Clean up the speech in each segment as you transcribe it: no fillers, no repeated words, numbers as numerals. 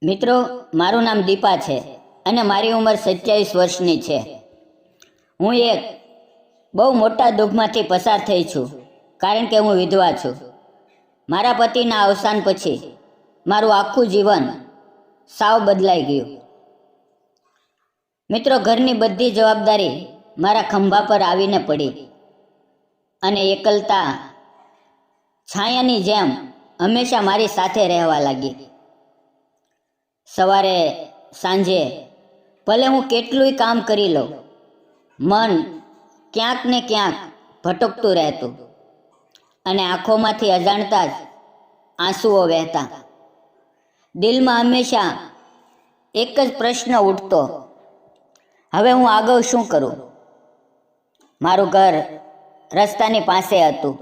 મિત્રો, મારું નામ દીપા છે અને મારી ઉંમર 27 વર્ષની છે. હું એક બહુ મોટા દુઃખમાંથી પસાર થઈ છું, કારણ કે હું વિધવા છું. મારા પતિના અવસાન પછી મારું આખું જીવન સાવ બદલાઈ ગયું. મિત્રો, ઘરની બધી જવાબદારી મારા ખંભા પર આવીને પડી અને એકલતા છાયાની જેમ હંમેશા મારી સાથે રહેવા લાગી. સવારે સાંજે ભલે હું કેટલુંય કામ કરી લઉં, મન ક્યાંક ને ક્યાંક ભટકતું રહેતું અને આંખોમાંથી અજાણતા જ આંસુઓ વહેતા. દિલમાં હંમેશા એક જ પ્રશ્ન ઉઠતો, હવે હું આગળ શું કરું? મારું ઘર રસ્તાની પાસે હતું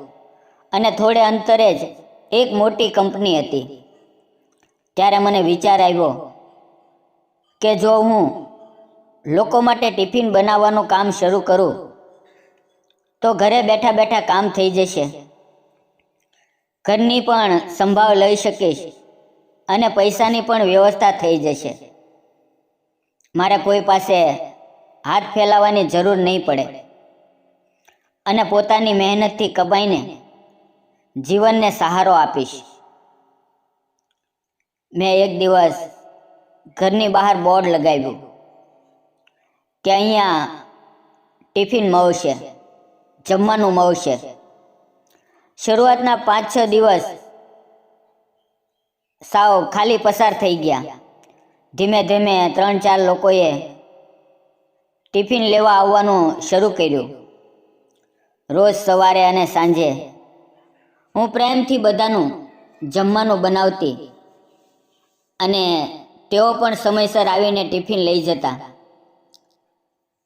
અને થોડે અંતરે જ એક મોટી કંપની હતી. ત્યારે મને વિચાર આવ્યો કે જો હું લોકો માટે ટિફિન બનાવવાનું કામ શરૂ કરું તો ઘરે બેઠા બેઠા કામ થઈ જશે, ઘરની પણ સંભાળ લઈ શકીશ અને પૈસાની પણ વ્યવસ્થા થઈ જશે. મારે કોઈ પાસે હાથ ફેલાવવાની જરૂર નહીં પડે અને પોતાની મહેનતથી કમાઈને જીવનને સહારો આપીશ. મેં એક દિવસ ઘરની બહાર બોર્ડ લગાવ્યું કે અહીંયા ટિફિન મળશે, જમવાનું મળશે. શરૂઆતના 5-6 દિવસ સાવ ખાલી પસાર થઈ ગયા. ધીમે ધીમે 3-4 લોકોએ ટિફિન લેવા આવવાનું શરૂ કર્યું. રોજ સવારે અને સાંજે હું પ્રેમથી બધાનું જમવાનું બનાવતી અને તેઓ પણ સમયસર આવીને ટિફિન લઈ જતા.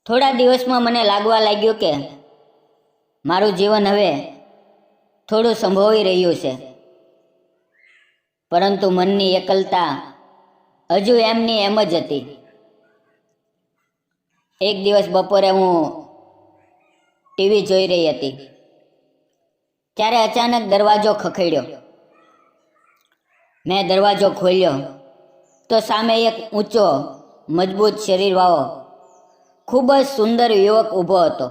થોડા દિવસમાં મને લાગવા લાગ્યું કે મારું જીવન હવે થોડું સંભવાઈ રહ્યું છે, પરંતુ મનની એકલતા હજુ એમની એમ જ હતી. એક દિવસ બપોરે હું ટીવી જોઈ રહી હતી, ત્યારે અચાનક દરવાજો ખખડ્યો. મેં દરવાજો ખોલ્યો તો સામે એક ઊંચો મજબૂત શરીરવાળો ખૂબ જ સુંદર યુવક ઊભો હતો.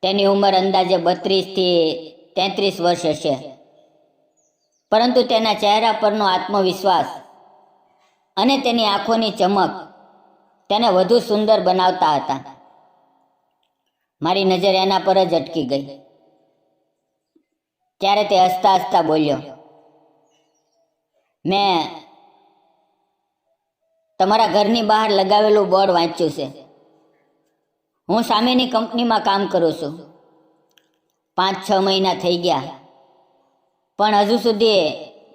તેની ઉંમર અંદાજે 32 થી 33 વર્ષ હશે, પરંતુ તેના ચહેરા પરનો આત્મવિશ્વાસ અને તેની આંખોની ચમક તેને વધુ સુંદર બનાવતા હતા. મારી નજર એના પર જ અટકી ગઈ. ત્યારે તે હસતા હસતા બોલ્યો, મેં તમારા ઘરની બહાર લગાવેલું બોર્ડ વાંચ્યું છે. હું સામેની કંપનીમાં કામ કરું છું. 5-6 મહિના થઈ ગયા, પણ હજુ સુધી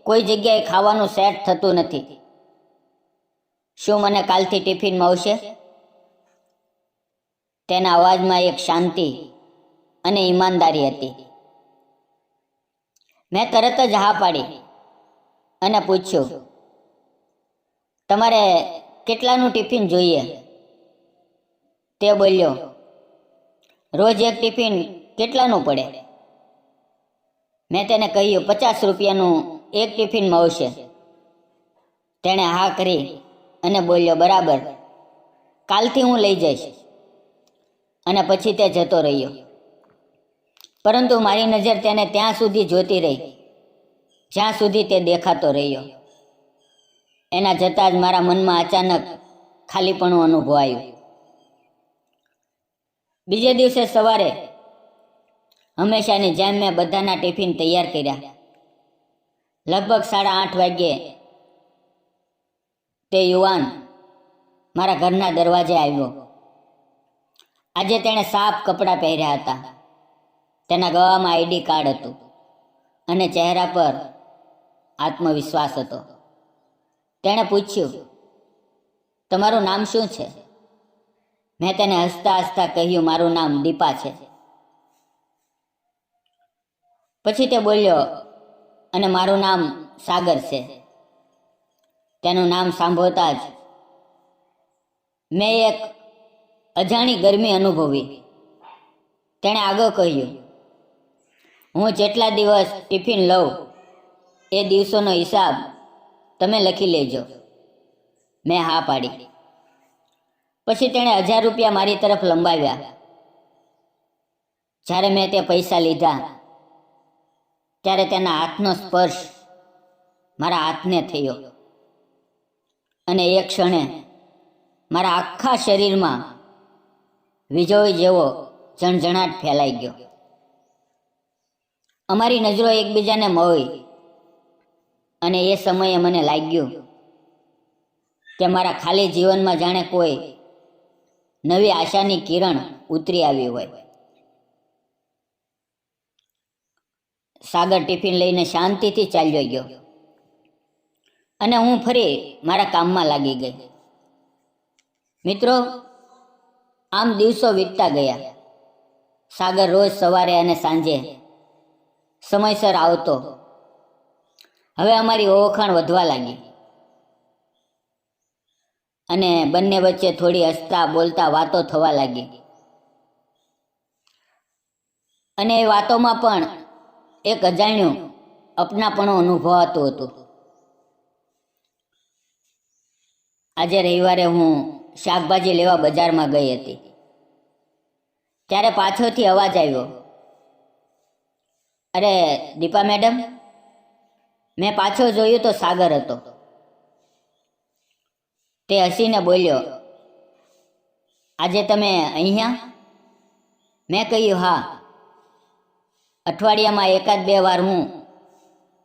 કોઈ જગ્યાએ ખાવાનું સેટ થતું નથી. શું મને કાલથી ટિફિન મળશે? તેના અવાજમાં એક શાંતિ અને ઈમાનદારી હતી. મેં તરત જ હા પાડી અને પૂછ્યું, તમારે કેટલાનું ટિફિન જોઈએ? તે બોલ્યો, રોજ એક ટિફિન કેટલાનું પડે? મેં તેને કહ્યું, 50 રૂપિયાનું એક ટિફિન મળશે. તેણે હા કરી અને બોલ્યો, બરાબર, કાલથી હું લઈ જઈશ. અને પછી તે જતો રહ્યો. પરંતુ મારી નજર તેને ત્યાં સુધી જોતી રહી જ્યાં સુધી તે દેખાતો રહ્યો. એના જતાં જ મારા મનમાં અચાનક ખાલીપણું અનુભવાયું. બીજે દિવસે સવારે હંમેશાની જેમ મેં બધાના ટિફિન તૈયાર કર્યા. લગભગ 8:30 વાગ્યે તે યુવાન મારા ઘરના દરવાજે આવ્યો. આજે તેણે સાફ કપડાં પહેર્યા હતા. તેના ગળામાં આઈડી કાર્ડ હતું અને ચહેરા પર આત્મવિશ્વાસ હતો. તેણે પૂછ્યું, તમારું નામ શું છે? મેં તેને હસતા હસતા કહ્યું, મારું નામ દીપા છે. પછી તે બોલ્યો, અને મારું નામ સાગર છે. તેનું નામ સાંભળતા જ મેં એક અજાણી ગરમી અનુભવી. તેણે આગળ કહ્યું, હું જેટલા દિવસ ટિફિન લઉં એ દિવસોનો હિસાબ તમે લખી લેજો. મેં હા પાડી. પછી તેણે 1000 રૂપિયા મારી તરફ લંબાવ્યા. જ્યારે મેં તે પૈસા લીધા ત્યારે તેના હાથનો સ્પર્શ મારા હાથને થયો અને એ ક્ષણે મારા આખા શરીરમાં વીજળી જેવો ઝણઝણાટ ફેલાઈ ગયો. અમારી નજરો એકબીજાને મળી અને એ સમયે મને લાગ્યું કે મારા ખાલી જીવનમાં જાણે કોઈ નવી આશાની કિરણ ઉતરી આવી હોય. સાગર ટિફિન લઈને શાંતિથી ચાલ્યો ગયો અને હું ફરી મારા કામમાં લાગી ગઈ. મિત્રો, આમ દિવસો વીતતા ગયા. સાગર રોજ સવારે અને સાંજે સમયસર આવતો. હવે અમારી ઓળખાણ વધવા લાગી અને બંને વચ્ચે થોડી હસતા બોલતા વાતો થવા લાગી. અને એ વાતોમાં પણ એક અજાણ્યું અપનાપણું અનુભવાતું હતું. આજે રવિવારે હું શાકભાજી લેવા બજારમાં ગઈ હતી. ત્યારે પાછળથી અવાજ આવ્યો, અરે દીપા મેડમ. મેં પાછળ જોયું તો સાગર હતો. તે હસીને બોલ્યો, આજે તમે અહીંયા? મેં કહ્યું, હા, અઠવાડિયામાં 1-2 વાર હું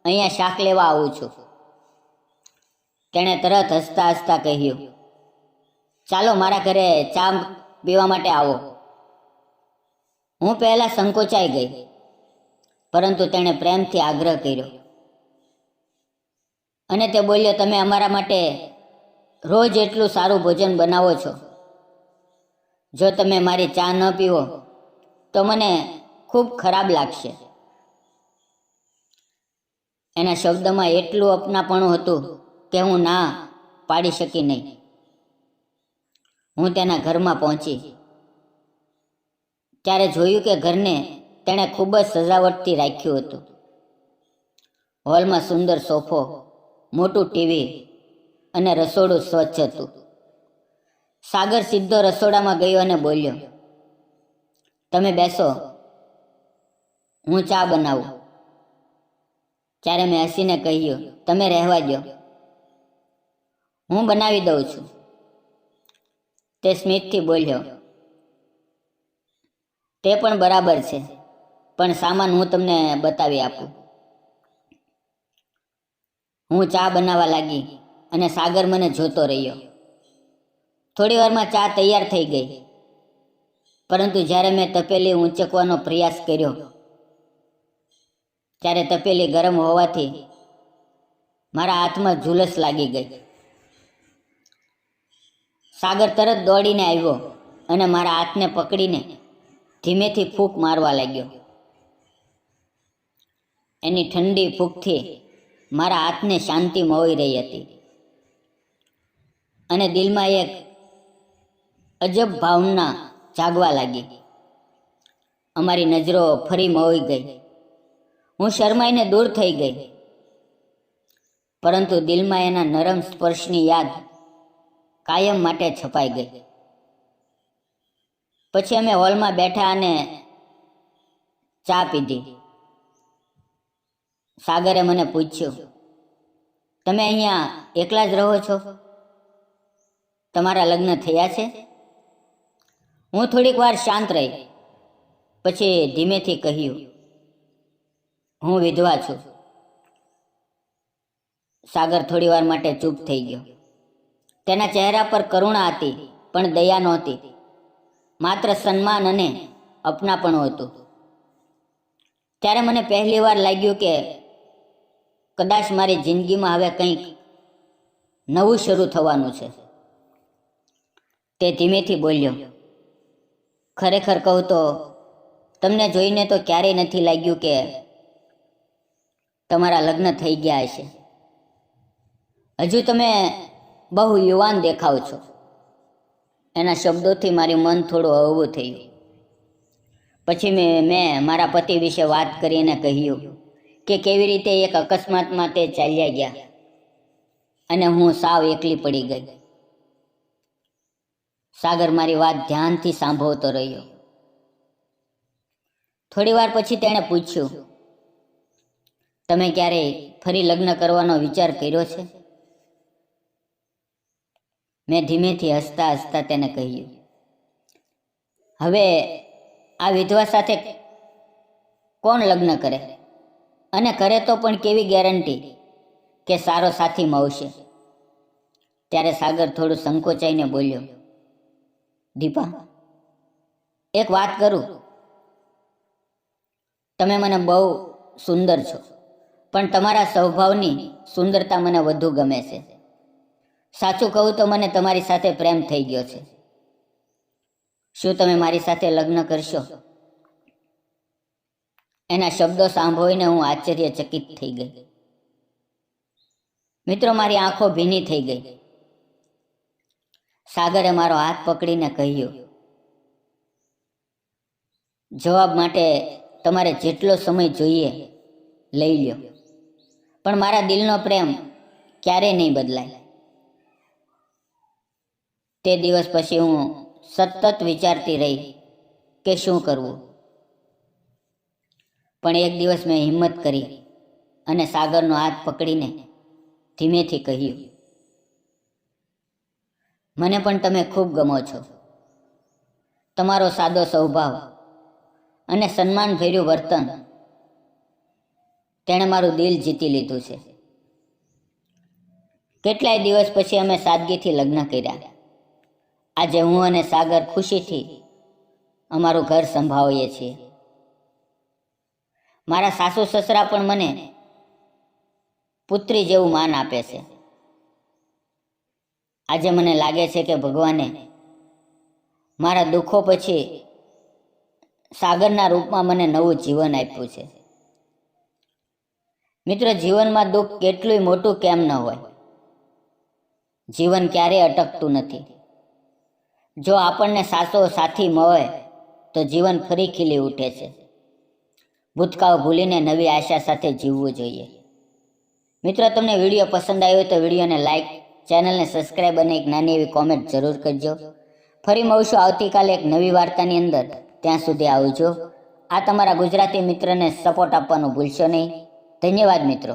અહીંયા શાક લેવા આવું છું. તેણે તરત હસતા હસતા કહ્યું, ચાલો મારા ઘરે ચા પીવા માટે આવો. હું પહેલાં સંકોચાઈ ગઈ, પરંતુ તેણે પ્રેમથી આગ્રહ કર્યો અને તે બોલ્યો, તમે અમારા માટે રોજ એટલું સારું ભોજન બનાવો છો. જો તમે મારી ચા ન પીવો તો મને ખૂબ ખરાબ લાગશે. એના શબ્દમાં એટલું અપનાપણું હતું કે હું ના પાડી શકી નહીં. હું તેના ઘરમાં પહોંચી ત્યારે જોયું કે ઘરને તેણે ખૂબ જ સજાવટથી રાખ્યું હતું. હોલમાં સુંદર સોફો, મોટું ટીવી અને રસોડું સ્વચ્છ હતું. સાગર સીધો રસોડામાં ગયો અને બોલ્યો, તમે બેસો, હું ચા બનાવું. ત્યારે મેં હસીને કહ્યું, તમે રહેવા દો, હું બનાવી દઉં છું. તે સ્મિતથી બોલ્યો, તે પણ બરાબર છે, પણ સામાન હું તમને બતાવી આપું. હું ચા બનાવવા લાગી અને સાગર મને જોતો રહ્યો. થોડી વારમાં ચા તૈયાર થઈ ગઈ, પરંતુ જ્યારે મેં તપેલી ઊંચકવાનો પ્રયાસ કર્યો ત્યારે તપેલી ગરમ હોવાથી મારા હાથમાં ઝુલસ લાગી ગઈ. સાગર તરત દોડીને આવ્યો અને મારા હાથને પકડીને ધીમેથી ફૂંક મારવા લાગ્યો. એની ઠંડી ફૂંકથી મારા હાથને શાંતિ મળી રહી હતી અને દિલમાં એક અજબ ભાવના જાગવા લાગી. અમારી નજરો ફરી મળી ગઈ. હું શરમાઈને દૂર થઈ ગઈ, પરંતુ દિલમાં એના નરમ સ્પર્શની યાદ કાયમ માટે છપાઈ ગઈ. પછી અમે હોલમાં બેઠા અને ચા પીધી. સાગરે મને પૂછ્યું, તમે અહીંયા એકલા જ રહો છો? તમારા લગ્ન થયા છે? હું થોડીક વાર શાંત રહી, પછી ધીમેથી કહ્યું, હું વિધવા છું. સાગર થોડી વાર માટે ચૂપ થઈ ગયો. તેના ચહેરા પર કરુણા હતી, પણ દયા નહોતી. માત્ર સન્માન અને અપનાપણું હતું. ત્યારે મને પહેલી વાર લાગ્યું કે કદાચ મારી જિંદગીમાં હવે કંઈક નવું શરૂ થવાનું છે. તે ધીમેથી બોલ્યો, ખરેખર કહું તો તમને જોઈને તો ક્યારેય નથી લાગ્યું કે તમારા લગ્ન થઈ ગયા હશે. હજુ તમે બહુ યુવાન દેખાવ છો. એના શબ્દોથી મારું મન થોડું હળવું થયું. પછી મેં મારા પતિ વિશે વાત કરીને કહ્યું કે કેવી રીતે એક અકસ્માતમાં તે ચાલ્યા ગયા અને હું સાવ એકલી પડી ગઈ. સાગર મારી વાત ધ્યાનથી સાંભળતો રહ્યો. થોડી વાર પછી તેણે પૂછ્યું, તમે ક્યારેય ફરી લગ્ન કરવાનો વિચાર કર્યો છે? મેં ધીમેથી હસતા હસતા તેને કહ્યું, હવે આ વિધવા સાથે કોણ લગ્ન કરે? અને કરે તો પણ કેવી ગેરંટી કે સારો સાથી મળશે? ત્યારે સાગર થોડું સંકોચાઈને બોલ્યો, દીપા, એક વાત કરું. તમે મને બહુ સુંદર છો, પણ તમારા સ્વભાવની સુંદરતા મને વધુ ગમે છે. સાચું કહું તો મને તમારી સાથે પ્રેમ થઈ ગયો છે. શું તમે મારી સાથે લગ્ન કરશો? એના શબ્દો સાંભળીને હું આશ્ચર્યચકિત થઈ ગઈ. મિત્રો, મારી આંખો ભીની થઈ ગઈ. સાગરે મારો હાથ પકડીને કહ્યું, જવાબ માટે તમારે જેટલો સમય જોઈએ લઈ લ્યો, પણ મારા દિલનો પ્રેમ ક્યારેય નહીં બદલાય. તે દિવસ પછી હું સતત વિચારતી રહી કે શું કરવું. પણ એક દિવસ મેં હિંમત કરી અને સાગરનો હાથ પકડીને ધીમેથી કહ્યું, મને પણ તમે ખૂબ ગમો છો. તમારો સાદો સ્વભાવ અને સન્માનભર્યું વર્તન તેણે મારું દિલ જીતી લીધું છે. કેટલાય દિવસ પછી અમે સાદગીથી લગ્ન કર્યા. આજે હું અને સાગર ખુશીથી અમારું ઘર સંભાળીએ છીએ. મારા સાસુ સસરા પણ મને પુત્રી જેવું માન આપે છે. આજે મને લાગે છે કે ભગવાને મારા દુઃખો પછી સાગરના રૂપમાં મને નવું જીવન આપ્યું છે. મિત્રો, જીવનમાં દુઃખ કેટલું મોટું કેમ ન હોય, જીવન ક્યારેય અટકતું નથી. જો આપણને સાચો સાથી મળે તો જીવન ફરી ખીલી ઉઠે છે. ભૂતકાળ ભૂલીને નવી આશા સાથે જીવવું જોઈએ. મિત્રો, તમને વિડીયો પસંદ આવ્યો તો વિડીયોને લાઈક, ચેનલને સબસ્ક્રાઈબ અને એક નાની એવી કોમેન્ટ જરૂર કરજો. ફરી મળશું આવતીકાલે એક નવી વાર્તાની અંદર. ત્યાં સુધી આવજો. આ તમારા ગુજરાતી મિત્રને સપોર્ટ આપવાનું ભૂલશો નહીં. ધન્યવાદ મિત્રો.